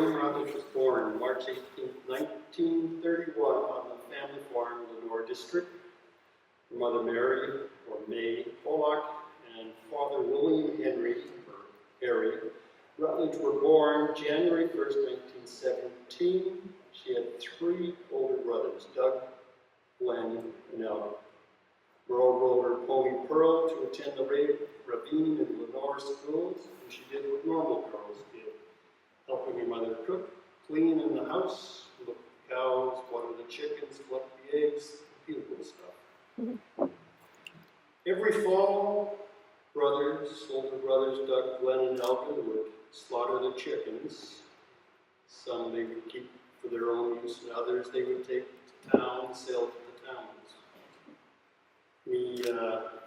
Maureen Rutledge was born March 18, 1931 on the family farm in Lenore District. Her mother Mary, or May Pollock, and father William Henry, or Harry, Rutledge were born January 1st, 1917. She had 3 older brothers, Doug, Glenn, and Al. Merle rode her pony Pearl to attend the Ravine and Lenore schools, and she did what normal girls did, helping her mother cook, clean in the house, look at the cows, water the chickens, collect the eggs, beautiful stuff. Every fall, older brothers, Doug, Glenn, and Elvin would slaughter the chickens. Some they would keep for their own use, and others they would take to town and sell to the towns. Any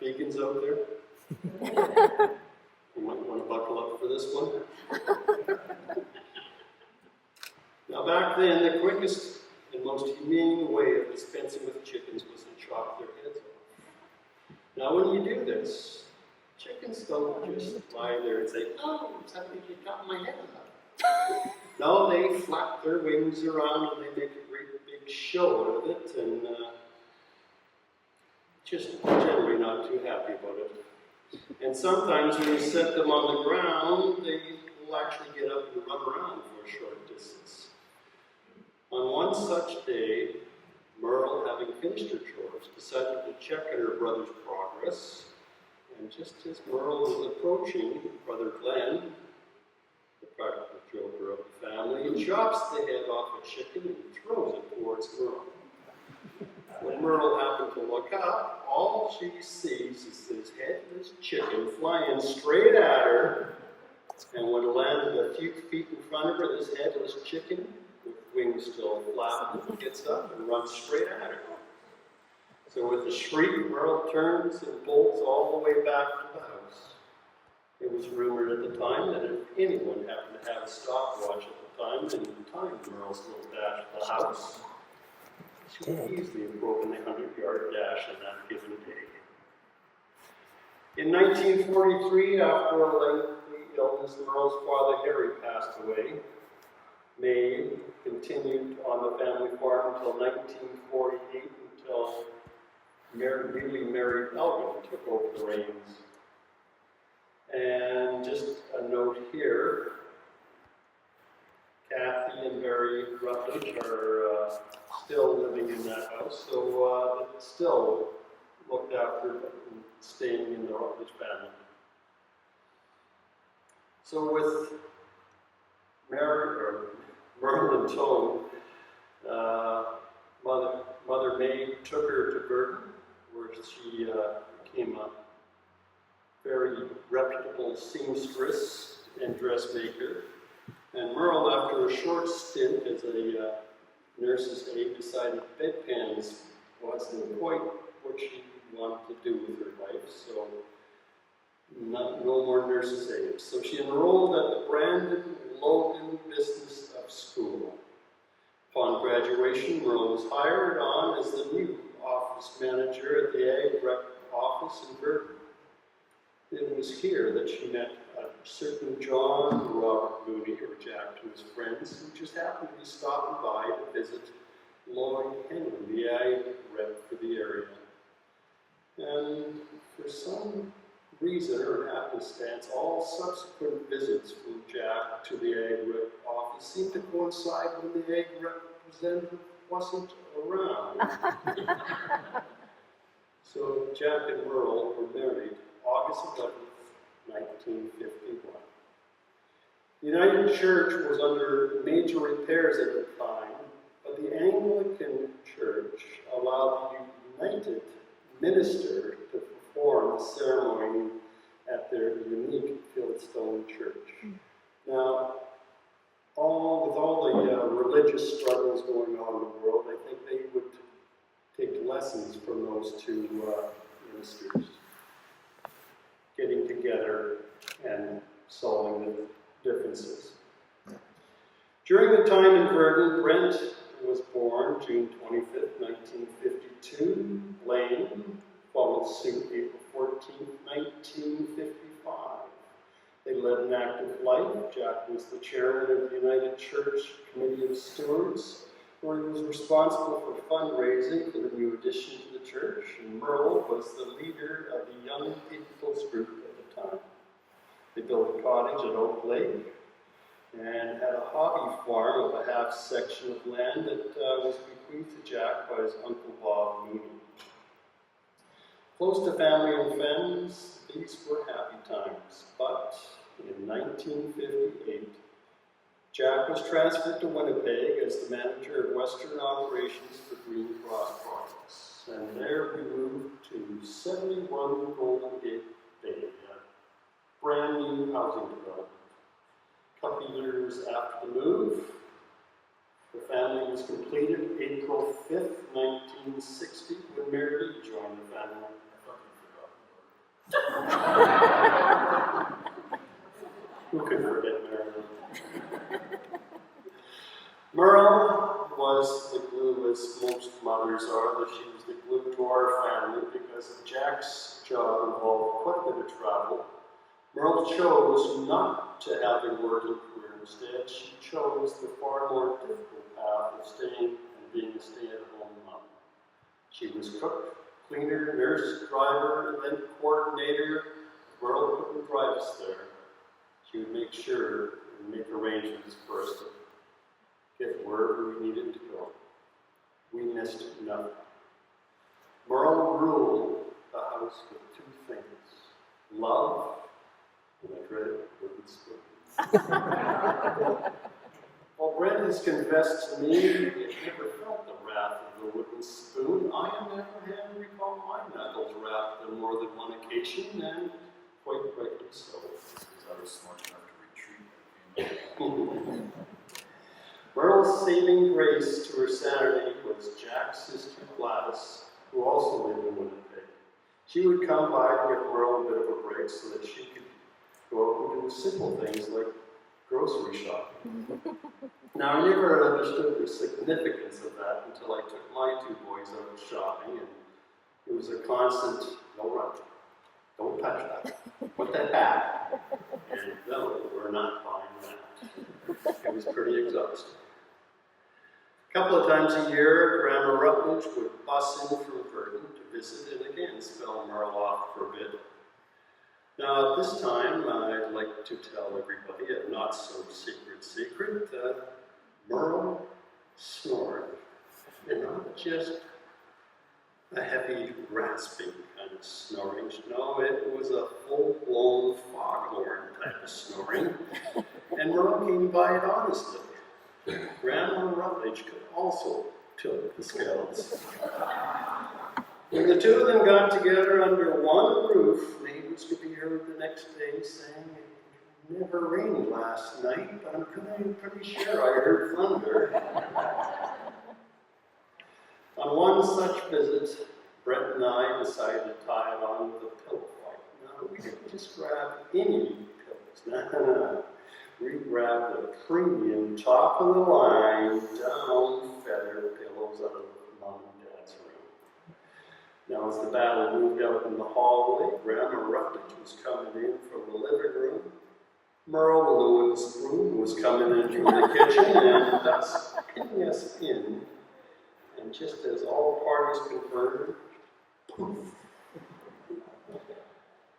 vegans out there? You might want to buckle up for this one. Now back then, the quickest and most humane way of dispensing with chickens was to chop their heads off. Now when you do this, chickens don't just lie there and say, "Oh, something you cut my head off." No, they flap their wings around and they make a great big show out of it, and just generally not too happy about it. And sometimes when you set them on the ground, they will actually get up and run around for a short distance. On one such day, Merle, having finished her chores, decided to check on her brother's progress. And just as Merle was approaching, brother Glenn, the practical joker of the family, chops the head off a chicken and throws it towards Merle. When Merle happened to look up, all she sees is this headless chicken flying straight at her. And when it landed a few feet in front of her, this headless chicken, with wings still flapping, gets up and runs straight at her. So with a shriek, Merle turns and bolts all the way back to the house. It was rumored at the time that if anyone happened to have a stopwatch at the time and timed Merle's little dash to the house, she would easily have broken the 100-yard dash on that given day. In 1943, after a lengthy illness, Merle's father Harry passed away. May continued on the family farm until 1948, until newly married Elvin took over the reins. And just a note here, Kathy and Barry Rutledge are still living in that house, so still looked after and staying in the Rutledge family. So with Merle and Tone, Mother May took her to Virden, where she became a very reputable seamstress and dressmaker. And Merle, after a short stint as a nurse's aide, decided bedpans wasn't quite what she wanted to do with her life, so no more nurse's aides. So she enrolled at the Brandon Logan Business of School. Upon graduation, Merle was hired on as the new office manager at the Ag Rep office in Virden. It was here that she met a certain John Robert Mooney, or Jack to his friends, who just happened to be stopping by to visit Lloyd Henry, the Ag Rep for the area. And for some reason or happenstance, all subsequent visits from Jack to the Ag Rep office seemed to coincide when the Ag representative wasn't around. So Jack and Merle were married August 11th, 1951. The United Church was under major repairs at the time, but the Anglican Church allowed the United minister to perform the ceremony at their unique Fieldstone church. Now, with all the religious struggles going on in the world, I think they would take lessons from those two ministers, getting together and solving the differences. During the time in Virden, Brent was born June 25th, 1952. Blaine followed suit April 14th, 1955. They led an active life. Jack was the chairman of the United Church Committee of Stewards, where he was responsible for fundraising for the new addition to the church, and Merle was the leader of the young people's group at the time. They built a cottage at Oak Lake and had a hobby farm of a half section of land that was bequeathed to Jack by his Uncle Bob Mooney. Close to family and friends, these were happy times, but in 1958, Jack was transferred to Winnipeg as the manager of Western operations for Green Cross Projects, and there we moved to 71 Golden Gate Bay, a brand new housing development. A couple years after the move, the family was completed April 5th, 1960, when Mary joined the family. Who could forget Merle? Merle was the glue, as most mothers are, that she was the glue to our family because of Jack's job involved quite a bit of travel. Merle chose not to have a working career. Instead, she chose the far more difficult path of staying and being a stay-at-home mom. She was cook, cleaner, nurse, driver, event coordinator. Merle couldn't drive us there. She would make sure and make arrangements for us to get wherever we needed to go. We missed nothing. Merle ruled the house with two things: love and a dreaded wooden spoon. While Brent has confessed to me he had never felt the wrath of the wooden spoon, I, on the other hand, recall my knuckles wrapped on more than one occasion, and quite rightly so. I was smart enough to retreat. Merle's saving grace to her sanity was Jack's sister Gladys, who also lived in Winnipeg. She would come by to give Merle a bit of a break so that she could go out and do simple things like grocery shopping. Now, I never understood the significance of that until I took my two boys out shopping, and it was a constant, no run, don't touch that, put that back, and no, we're not buying that. It was pretty exhausting. A couple of times a year, Grandma Rutledge would bus in from Virden to visit and again spell Merle off for a bit. Now, at this time, I'd like to tell everybody a not-so-secret Merle snored. And not just a heavy, rasping kind of snoring. No, it was a full-blown foghorn type of snoring. And Merle came by it honestly. Grandma Rutledge could also tilt the scales. When the two of them got together under one roof, neighbors could be heard the next day saying, "It never rained last night, but I'm pretty sure I heard thunder." On one such visit, Brent and I decided to tie it on with a pillow fight. No, we didn't just grab any pillows. No. We grabbed the premium, top of the line, down feather pillows out of Mom and Dad's room. Now, as the battle moved out in the hallway, Grandma Rutledge was coming in from the living room. Merle, the wooden spoon, was coming in from the kitchen and thus pinning us in. And just as all parties conferred, poof.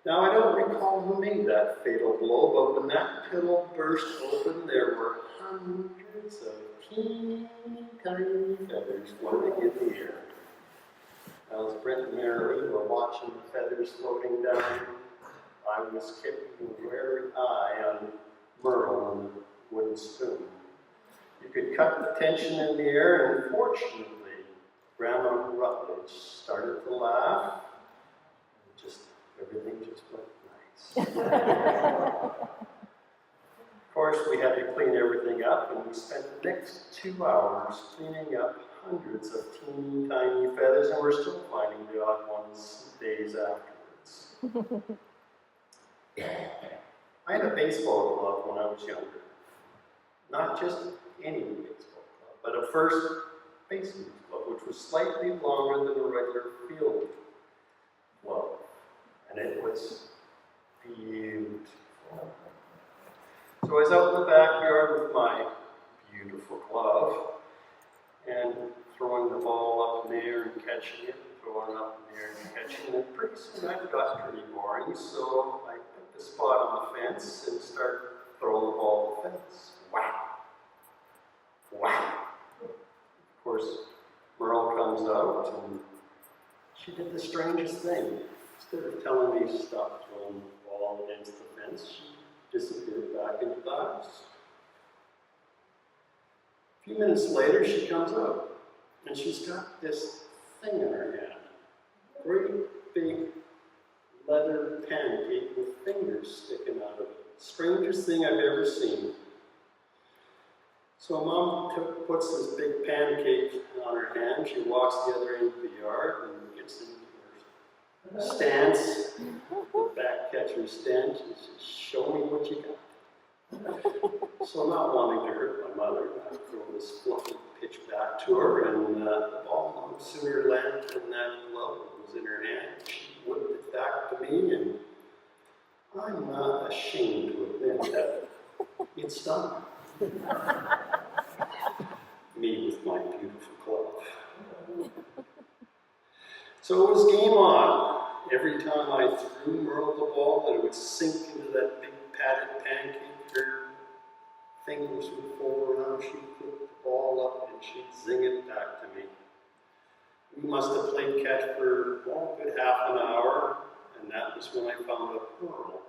Now, I don't recall who made that fatal blow, but when that pillow burst open, there were hundreds of teeny tiny feathers floating in the air. As Brent and Mary were watching the feathers floating down, I was keeping a wary eye on Merle and the wooden spoon. You could cut the tension in the air, and fortunately, Grandma Rutledge started to laugh. Everything just went nice. Of course, we had to clean everything up, and we spent the next 2 hours cleaning up hundreds of teeny tiny feathers, and we're still finding the odd ones days afterwards. I had a baseball glove when I was younger. Not just any baseball glove, but a first baseman's glove, which was slightly longer than a regular field glove. And it was beautiful. So I was out in the backyard with my beautiful glove and throwing the ball up in the air and catching it, throwing it up in the air and catching it. And pretty soon I got pretty boring, so I picked a spot on the fence and started throwing the ball at the fence. Wow! Wow! Of course, Merle comes out and she did the strangest thing. Instead of telling me to stop throwing the ball against the fence, she disappeared back into the house. A few minutes later, she comes out, and she's got this thing in her hand. Great big leather pancake with fingers sticking out of it. Strangest thing I've ever seen. So Mom puts this big pancake on her hand. She walks the other end of the yard and gets into her stance, the back catcher stance. She says, "Show me what you got." So not wanting to hurt my mother, I throw this fluffy pitch back to her, and the ball no sooner landed than that glove was in her hand. She whipped it back to me, and I'm not ashamed to admit that it stung me with my beautiful glove. So it was game on. Every time I threw Merle the ball, that it would sink into that big padded pancake. Her fingers would fold around, she'd flip the ball up, and she'd zing it back to me. We must have played catch for a good half an hour, and that was when I found out Merle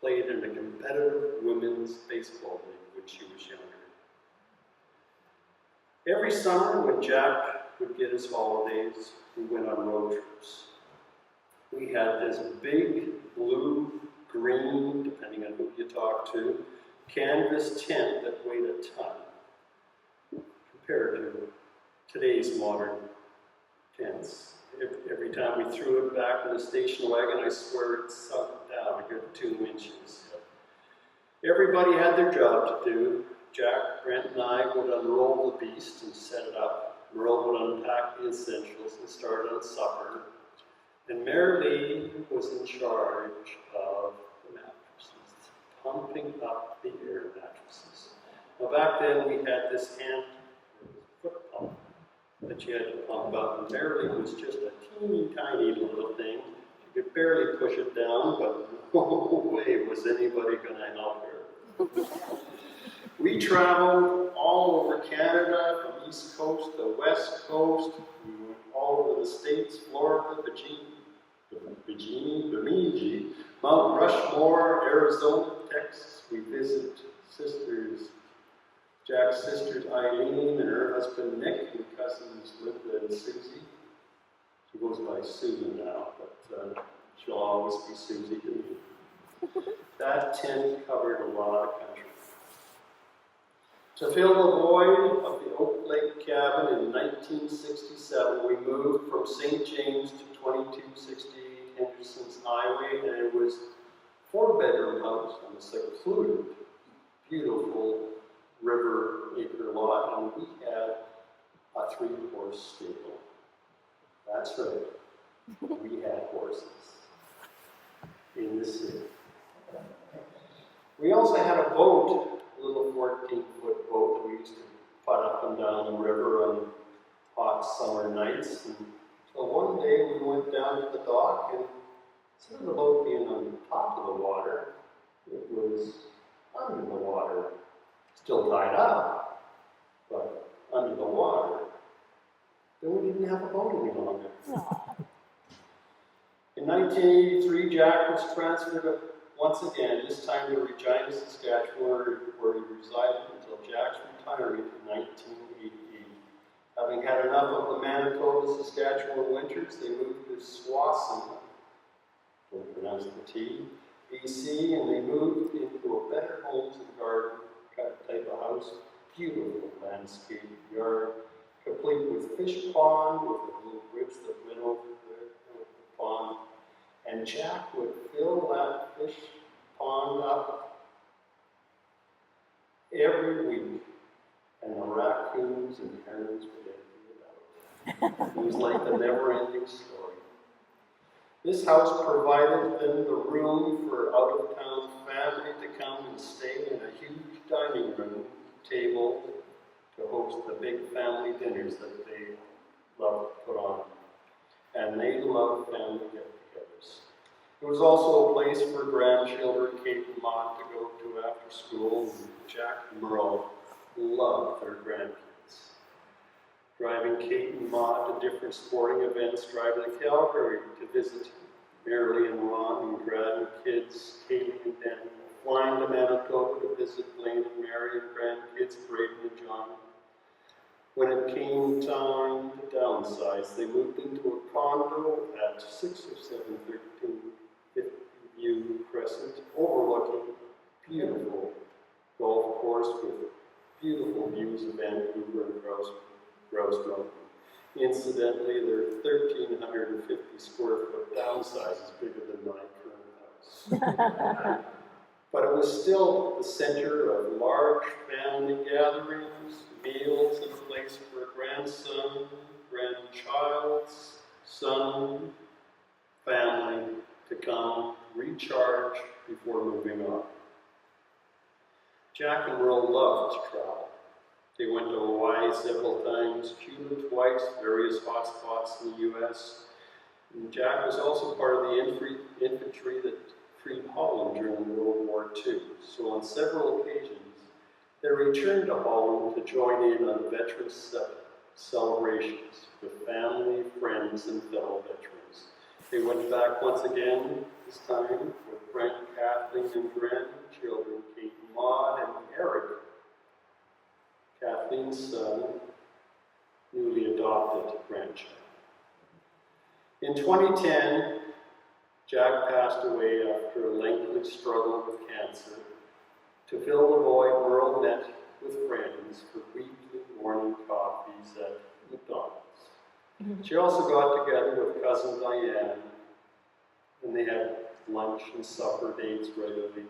played in a competitive women's baseball league when she was younger. Every summer when Jack would get his holidays, we went on road trips. We had this big blue, green, depending on who you talk to, canvas tent that weighed a ton compared to today's modern tents. Every time we threw it back in the station wagon, I swear it sunk down a good 2 inches. Everybody had their job to do. Jack, Brent, and I would unroll the beast and set it up. Merle would unpack the essentials and start on supper. And Mary was in charge of the mattresses, pumping up the air mattresses. Now back then we had this hand foot pump that you had to pump up. And Mary was just a teeny tiny little thing. You could barely push it down, but no way was anybody going to help her. We traveled all over Canada, from East Coast to West Coast. We went all over the States, Florida, Bemidji, Mount Rushmore, Arizona, Texas. We visited Jack's sisters Eileen and her husband Nick, and cousins Linda and Susie. She goes by Susan now, but she'll always be Susie to me. That tent covered a lot of country. To fill the void of the Oak Lake cabin in 1967, we moved from St. James to 2268 Henderson's Highway, and it was a 4-bedroom house on a secluded, beautiful river acre lot, and we had a 3-horse stable. That's right, we had horses in the city. We also had a boat, a little 14-foot boat that we used to putt up and down the river on hot summer nights. And so one day we went down to the dock, and instead of the boat being on top of the water, it was under the water, still tied up, but under the water. Then we didn't have a boat any longer. In 1983, Jack was transferred once again, this time to Regina, Saskatchewan, where he resided until Jack's retirement in 1988. Having had enough of the Manitoba, Saskatchewan winters, they moved to Swanson, don't pronounce the T, BC, and they moved into a better homes and garden type of house, beautiful landscape yard, complete with fish pond, with the little bridge that went over the pond. And Jack would fill that fish pond up every week, and the raccoons and herons would empty it out. It was like the never-ending story. This house provided them the room for out-of-town family to come and stay in a huge dining room table to host the big family dinners that they love to put on. And they love family get-togethers. It was also a place for grandchildren, Kate and Maud, to go to after school. And Jack and Merle loved their grandkids. Driving Kate and Maud to different sporting events, driving to Calgary to visit Merle and Ron and grandkids, Kaylee and Danny, flying to Manitoba to visit Blaine and Mary and grandkids, Virden and John. When it came time to downsize, they moved into a condo at 60713 View Crescent, overlooking beautiful golf course with beautiful views of Vancouver and Grouse Mountain. Incidentally, their 1,350 square foot downsize is bigger than my current house. But it was still the center of large family gatherings, meals, and a place for a grandson, grandchild's son, family to come, recharge before moving on. Jack and Merle loved to travel. They went to Hawaii several times, Cuba twice, various hotspots in the U.S. And Jack was also part of the infantry that freed Holland during World War II. So on several occasions, they returned to Holland to join in on the veterans' celebrations with family, friends, and fellow veterans. They went back once again, this time with Brent, Kathleen, and grandchildren, Kate, Maud, and Eric, Kathleen's son, newly adopted grandchild. In 2010, Jack passed away after a lengthy struggle with cancer. To fill the void, Merle met with friends for weekly morning coffees at McDonald's. She also got together with cousin Diane, and they had lunch and supper dates regularly.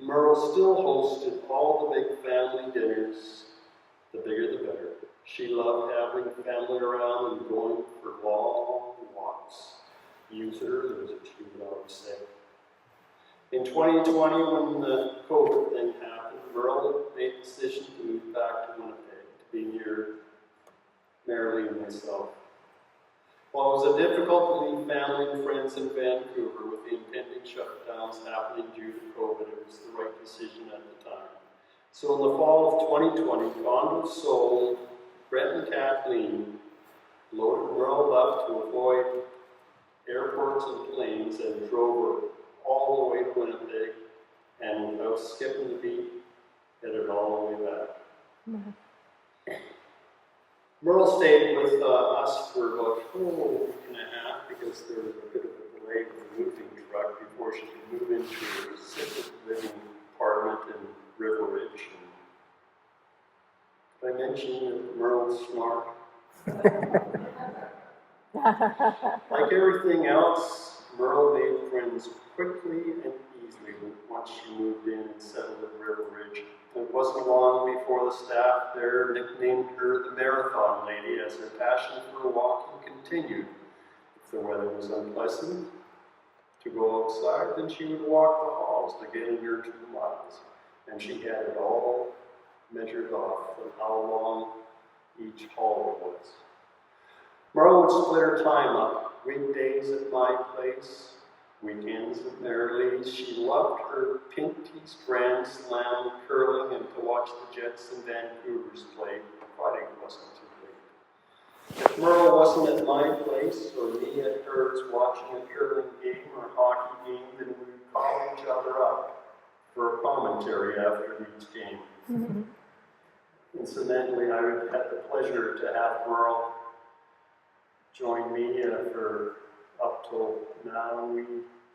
Merle still hosted all the big family dinners. The bigger the better. She loved having family around and going for long walks. Use it or lose it, she would always say. In 2020, when the COVID thing happened, Merle made the decision to move back to Winnipeg to be near Merle and myself. While it was difficult to leave family and friends in Vancouver with the impending shutdowns happening due to COVID, it was the right decision at the time. So in the fall of 2020, condos sold, Brent and Kathleen loaded Merle up to avoid airports and planes and drove her all the way to Winnipeg, and without skipping the beat, headed all the way back. Merle stayed with us for about a week and a half because there was a bit of a delay with the moving truck before she could move into her assisted living apartment in River Ridge. Did I mention that Merle's smart? Like everything else, Merle made friends quickly and easily once she moved in and settled in River Ridge. It wasn't long before the staff there nicknamed her the Marathon Lady as her passion for walking continued. If the weather was unpleasant to go outside, then she would walk the halls to get in her 2 miles. And she had it all measured off on how long each hall was. Merle would split her time up, weekdays at my place, weekends at Marilee's. She loved her Pinty's Grand Slam curling and to watch the Jets and Vancouver's play, providing it wasn't too late. If Merle wasn't at my place or me at hers watching a curling game or hockey game, then we would call each other up for a commentary after each game. Incidentally, I had the pleasure to have Merle join me for up till now, and we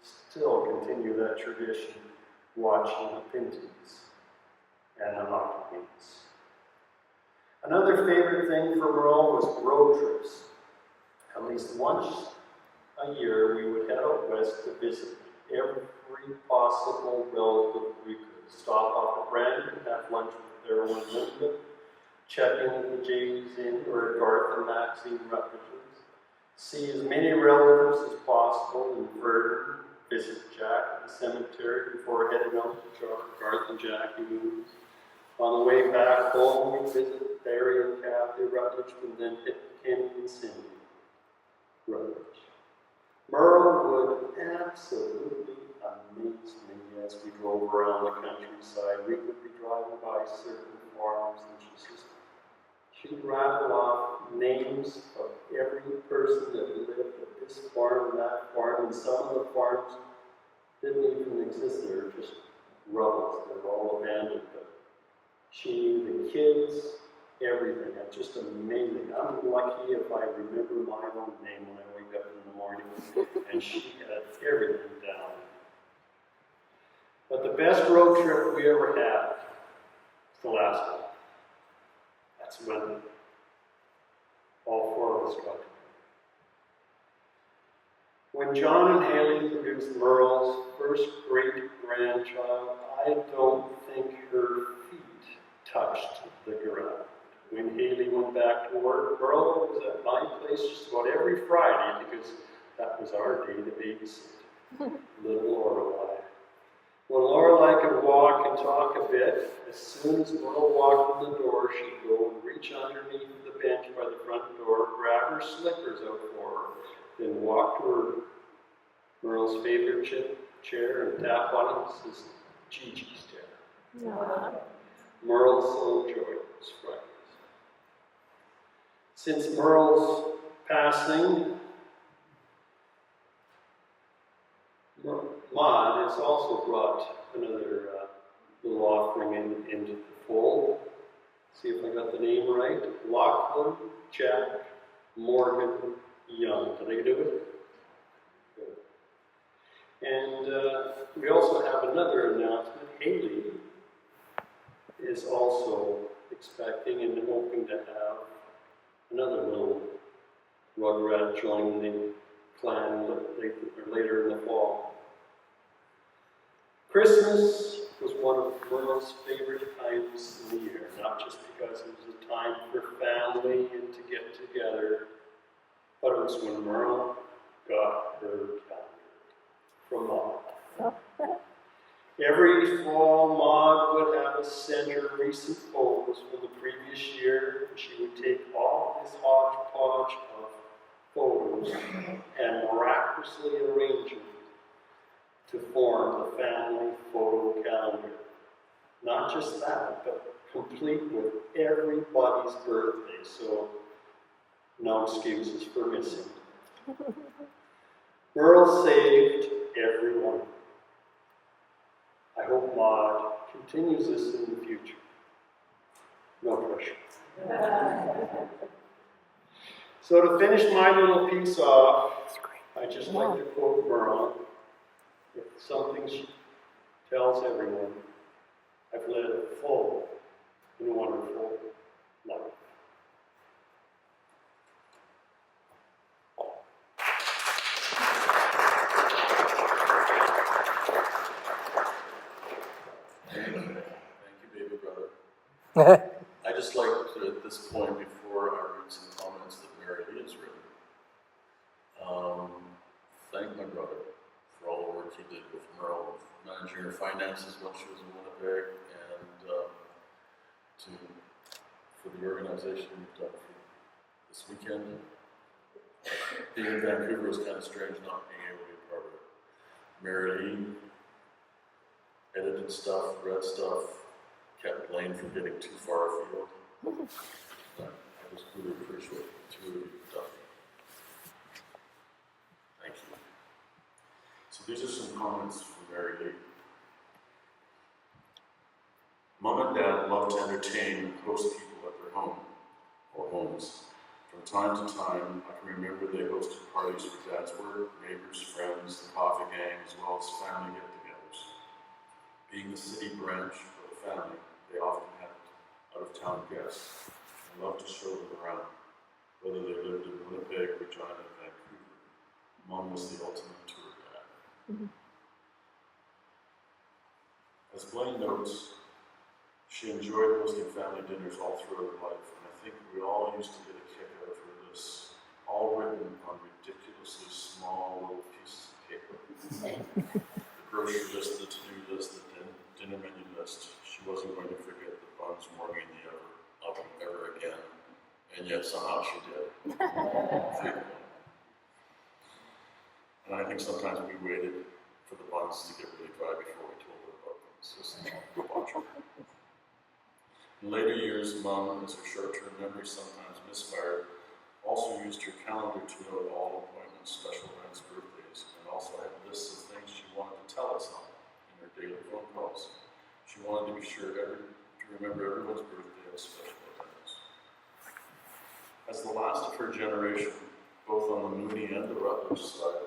still continue that tradition, watching the Pinties and the hockey games. Another favorite thing for Merle was road trips. At least once a year, we would head out west to visit every possible relative we could. Stop off at Brandon, have lunch with Daryl and Linda, check in with the Jays Inn or Garth and Maxine Rutledge's, see as many relatives as possible in Virden, visit Jack at the cemetery before heading out to Garth and Jackie Mooney's. On the way back home, we visit Barry and Kathy Rutledge, and then hit Kenny and Cindy Rutledge. Merle would absolutely amaze me as we drove around the countryside. We would be driving by certain farms, and she'd rattle off names of every person that lived at this farm and that farm, and some of the farms didn't even exist. They were just rubbles. They were all abandoned. But she knew the kids, everything. It's just amazing. I'm lucky if I remember my own name when I wake up in the morning, and she had everything down. But the best road trip we ever had was the last one. That's when all four of us got together. When John and Haley produced Merle's first great-grandchild, I don't think her feet touched the ground. When Haley went back to work, Merle was at my place just about every Friday because that was our day to babysit little Lorelei. When Lorelei could walk and talk a bit, as soon as Merle walked in the door, she'd go and reach underneath the bench by the front door, grab her slippers out for her, then walk to her Merle's favorite chair and tap on it. This is Gigi's chair. Aww. Merle so enjoyed those Fridays. Since Merle's passing, Maud has also brought another little offering into the fold. See if I got the name right. Lachlan Jack Morgan Young. Did I do it? Good. And we also have another announcement. Haley is also expecting and hoping to have another little rugrat join the clan later in the fall. Christmas was one of Merle's favorite times in the year, not just because it was a time for family and to get together, but it was when Merle got her calendar from Mom. Every fall, Maud would have us send her recent photos from the previous year. She would take all this hodgepodge of photos and miraculously arrange them to form the family photo calendar. Not just that, but complete with everybody's birthday, so no excuses for missing. Merle saved every one. I hope Maud continues this in the future. No pressure. So to finish my little piece off, I just like to quote Merle. It's something she tells everyone. I've led a full and wonderful life. Thank you, baby brother. I just like to, at this point, before I read some comments that Mary Lee has written, thank my brother for all the work he did with Merle, managing her finances when she was in Winnipeg, and for the organization we've done for this weekend. Being in Vancouver was kind of strange not being able to be part of it. Mary Lee edited stuff, read stuff, kept Blaine from getting too far afield. I just really appreciate the two of you done. Thank you. So these are some comments from Mary Lee. Mom and Dad love to entertain and host people at their home or homes. From time to time, I can remember they hosted parties for Dad's work, neighbors, friends, the coffee gang, as well as family get-togethers. Being the city branch of the family, they often had out-of-town guests and loved to show them around, whether they lived in Winnipeg, Regina, or Vancouver. Mom was the ultimate tour guide. Mm-hmm. As Blaine notes, she enjoyed hosting family dinners all through her life, and I think we all used to get a kick out of her lists, all written on small little pieces of paper. The grocery list, the to-do list, the dinner menu list. She wasn't going to forget the buns warming in the oven ever again, and yet somehow she did. Frequently. And I think sometimes we waited for the buns to get really dry before we told her about them. It's just debauchery. In later years, Mom, as her short-term memory sometimes misfired, also used her calendar to note all appointments, special events, birthdays, and also had lists of things she wanted to tell us on in her daily phone calls. She wanted to be sure to remember everyone's birthday and special events. As the last of her generation, both on the Mooney and the Rutledge side,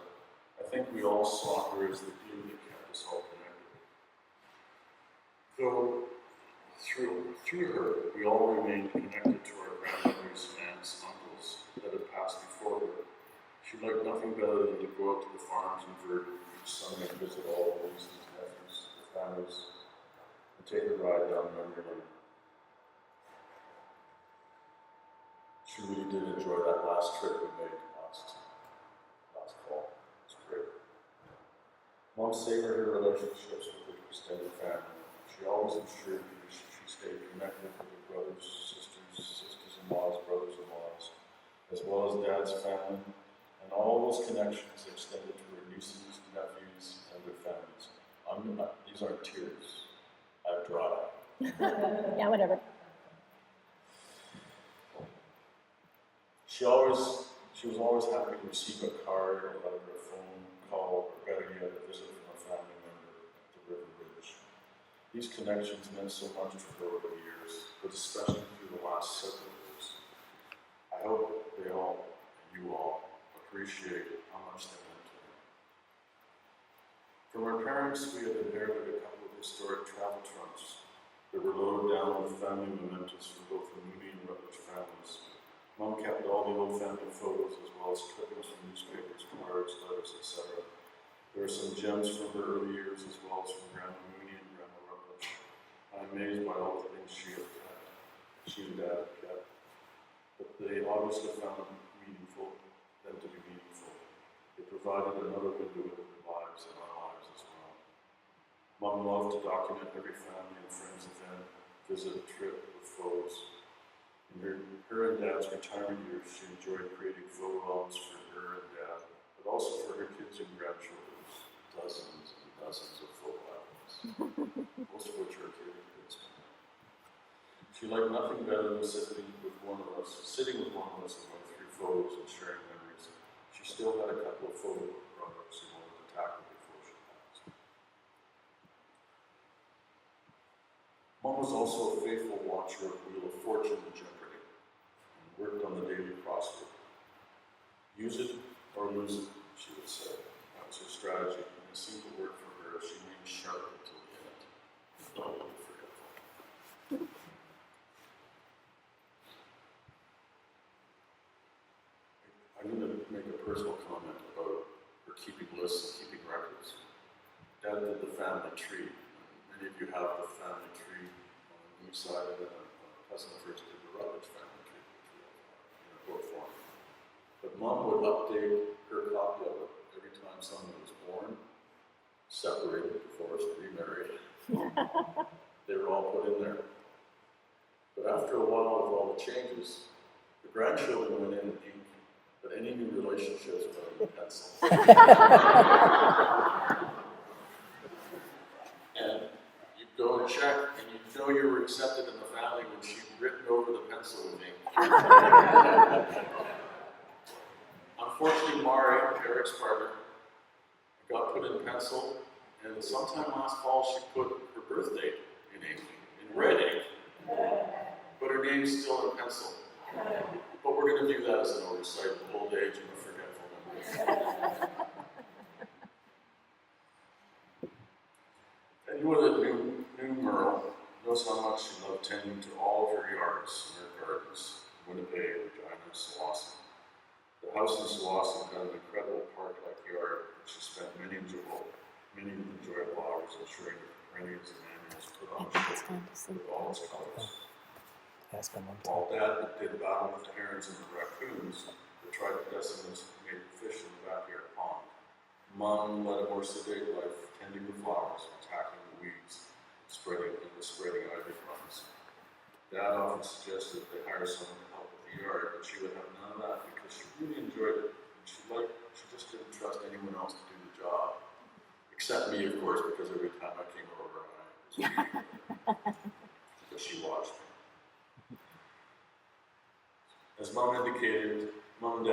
I think we all saw her as the glue that kept us all connected. Though through her, we all remained connected to our grandmothers, aunts, uncles that had passed before her. She liked nothing better than to go out to the farms in Virden each summer and visit all the nieces, nephews, the families, and take a ride down memory lane. She really did enjoy that last trip we made last fall. It was great. Mom savored her relationships with her extended family. She always ensured that she stayed connected with her brothers, sisters-in-laws, brothers-in-laws, as well as Dad's family, and all those connections extended to her nieces, nephews, and their families. These aren't tears. I've dried. Yeah, whatever. She was always happy to receive a card, a letter, a phone call, or better yet, a visit from a family member at the River Ridge. These connections meant so much to her over the years, but especially through the last several years. I hope they all, and you all, appreciate how much they meant to her. From our parents, we had inherited a couple of historic travel trunks that were loaded down with family mementos from both the Mooney and Rutledge families. Mom kept all the old family photos as well as clippings from newspapers, cards, letters, etc. There are some gems from her early years as well as from Grandma Mooney and Grandma Rutledge. I'm amazed by all the things she and Dad have kept. But they obviously found them to be meaningful. They provided another window into their lives and our lives as well. Mom loved to document every family and friends event, visit, trip with photos. In her and Dad's retirement years, she enjoyed creating photo albums for her and Dad, but also for her kids and grandchildren. Dozens and dozens of photo albums, most of which are kids. She liked nothing better than sitting with one of us and going through photos and sharing memories. She still had a couple of photo projects she wanted to tackle before she passed. Mom was also a faithful watcher of Wheel of Fortune and Jeopardy, and worked on the daily crossword. Use it or lose it, she would say. That was her strategy, and it seemed to work for her. She remained sharp until the end. Not really forgetful. I'm going to make a personal comment about her keeping lists and keeping records. Dad did the family tree. Many of you have the family tree on the new side, and then a cousin of hers did the Rutledge family tree, which we have in a book form. But Mom would update her copy of it every time someone was born, separated, divorced, remarried. They were all put in there. But after a while, with all the changes, the grandchildren went in and ink, but any new relationships went in pencil. And you'd go and check, and you'd know you were accepted in the family when she'd written over the pencil with ink. Unfortunately, Mari, Eric's partner, got put in pencil, and sometime last fall she put her birth date in ink, in red ink, but her name's still in pencil. But we're going to do that as an oversight of old age and a forgetful memory. Anyone that knew Merle knows how much she loved tending to all of her yards and her gardens, Winnipeg, Regina, Slawson. The house in Slawson had an incredible park-like yard, and she spent many enjoyable hours ensuring that perennials and annuals put on a show with all its colors. While Dad did battle with the herons and the raccoons that tried to decimate fish in the backyard pond, Mom led a more sedate life, tending the flowers and tackling the weeds, spreading ivy plums. Dad often suggested they hire someone to help with the yard, but she would have none of that because she really enjoyed it. She just didn't trust anyone else to do the job. Except me, of course, because every time I came over, because she watched me. As Mom and Dad indicated, Mom and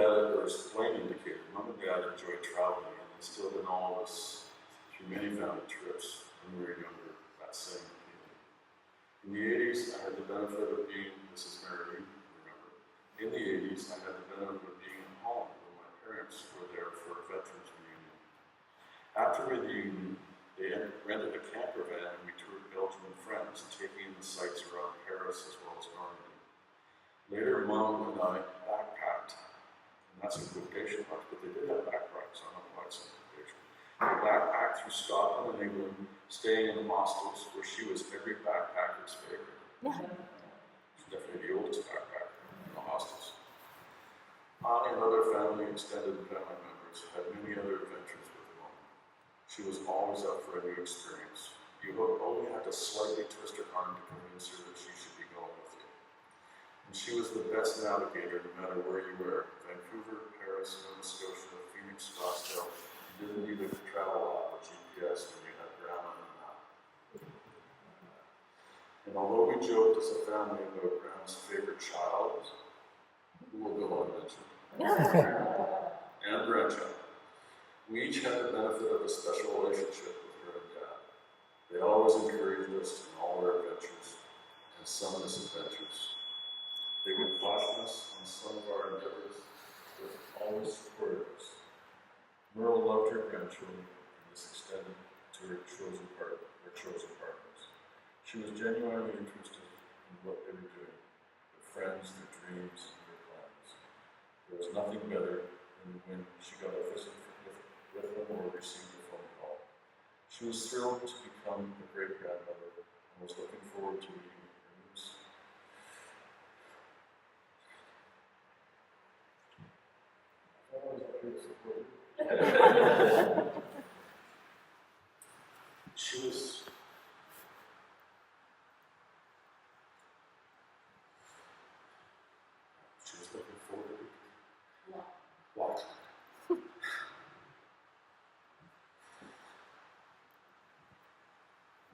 Dad enjoyed traveling and instilled in all of us through many family trips when we were younger that same feeling. In the 80s, I had the benefit of being, this is Mary, remember, in the 80s, I had the benefit of being at home when my parents were there for a veterans reunion. After the reunion, they rented a camper van and we toured Belgium with friends, taking in the sights around Paris as well as Normandy. Later, Mom and I backpacked, and that's in quotation marks, but they did have backpacks, I don't know why it's in quotation. They backpacked through Scotland and England, staying in hostels where she was every backpacker's favorite. She's definitely the oldest backpacker in the hostels. I and other extended family members had many other adventures with Mom. She was always up for a new experience. You only had to slightly twist her arm to convince her that she should be going with you. And she was the best navigator no matter where you were. Vancouver, Paris, Nova Scotia, Phoenix, Scottsdale. You didn't need a travel app or GPS when you had Grandma and a map. And although we joked as a family about Grandma's favorite child, who will go unmentioned, and grandchild, we each had the benefit of a special relationship with her and Dad. They always encouraged us in all our adventures and some misadventures. They would caution us on some of our endeavors, but always supported us. Merle loved her grandchildren, and this extended to her chosen partners. She was genuinely interested in what they were doing, their friends, their dreams, and their plans. There was nothing better than when she got a visit with them or received a phone call. She was thrilled to become a great-grandmother and was looking forward to meeting her niece. She was looking forward to what?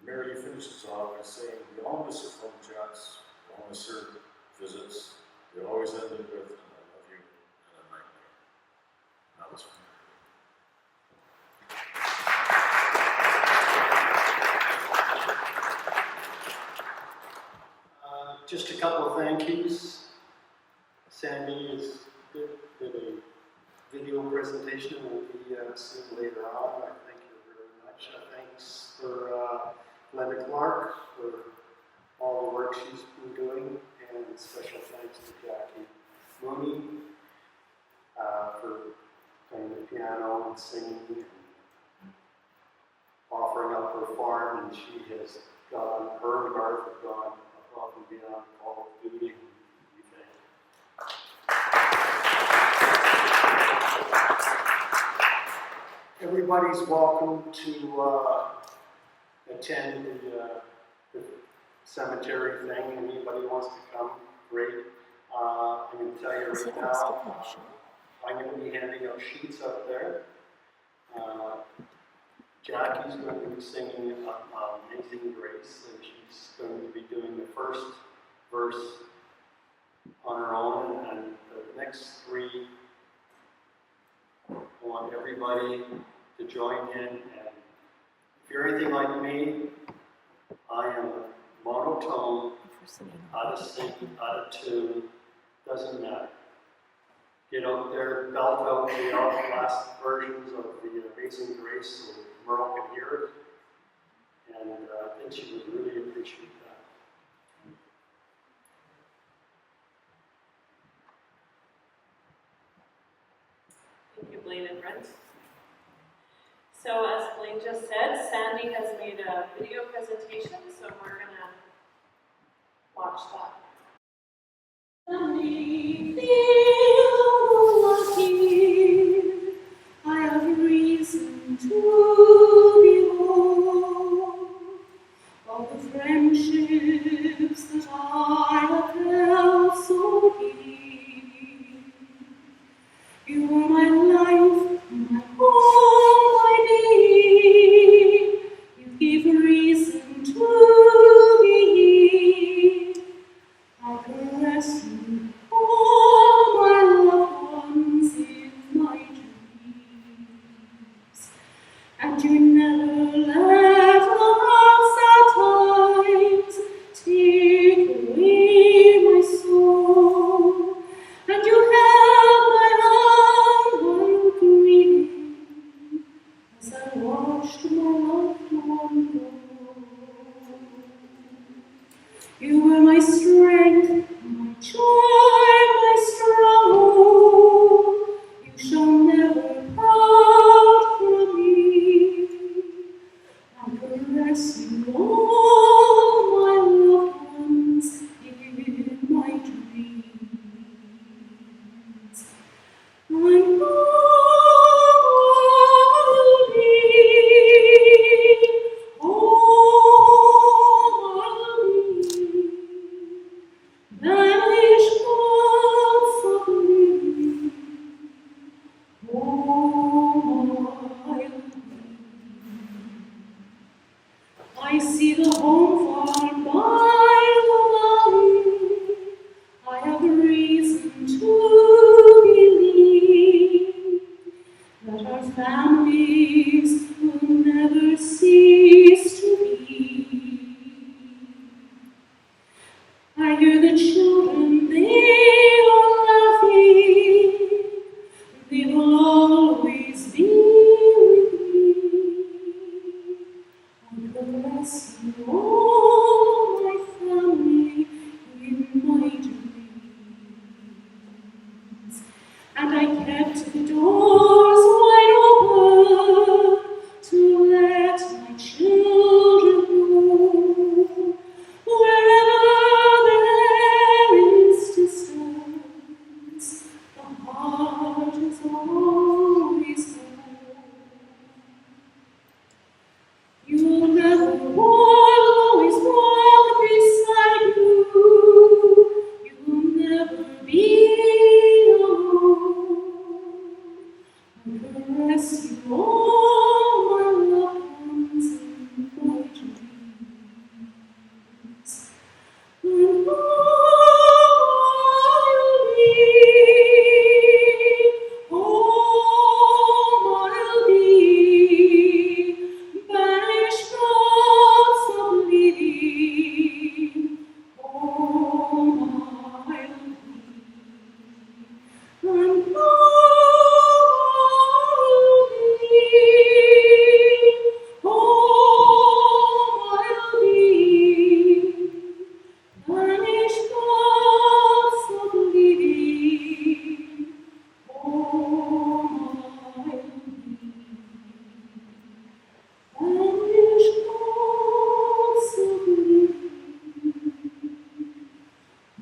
Mary finishes off by saying, we all miss her phone chats, we all miss her visits. They always ended with, and I love you, and a night night. That was fun. Just a couple of thank yous. Sandy did a video presentation that will be seen later on. I thank you very much. Thanks for Glenda Clark for all the work she's been doing, and special thanks to Jackie Mooney for playing the piano and singing and offering up her farm, and she has her and Garth have gone above and beyond all of duty. We thank you. Everybody's welcome to attend the cemetery thing. Anybody wants to come, great. I'm going to tell you right now, I'm going to be handing out sheets up there. Jackie's going to be singing Amazing Grace, and she's going to be doing the first verse on her own, and the next three, I want everybody to join in. And if you're anything like me, I am monotone, out of sync, out of tune, doesn't matter. Get out there, belt out the last versions of the Amazing Grace so Merle can hear it, and I think she would really appreciate that. Thank you, Blaine and Brent. So as Blaine just said, Sandy has made a video presentation, so we're going to watch that. Feel lucky, I have reason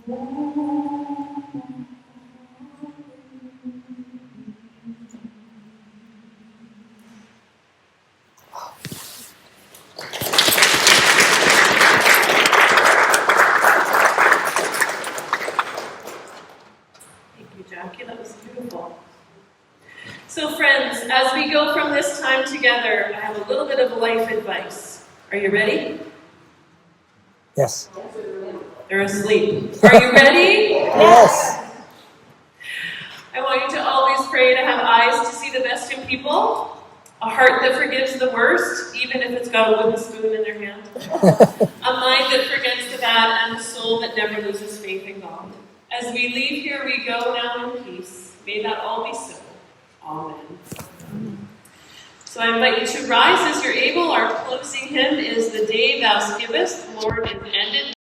Thank you, Jackie. That was beautiful. So friends, as we go from this time together, I have a little bit of life advice. Are you ready? Yes. They're asleep. Are you ready? Yes. I want you to always pray to have eyes to see the best in people, a heart that forgives the worst, even if it's got a wooden spoon in their hand, a mind that forgets the bad, and a soul that never loses faith in God. As we leave here, we go now in peace. May that all be so. Amen. So I invite you to rise as you're able. Our closing hymn is "The Day Thou Givest, Lord, is ended."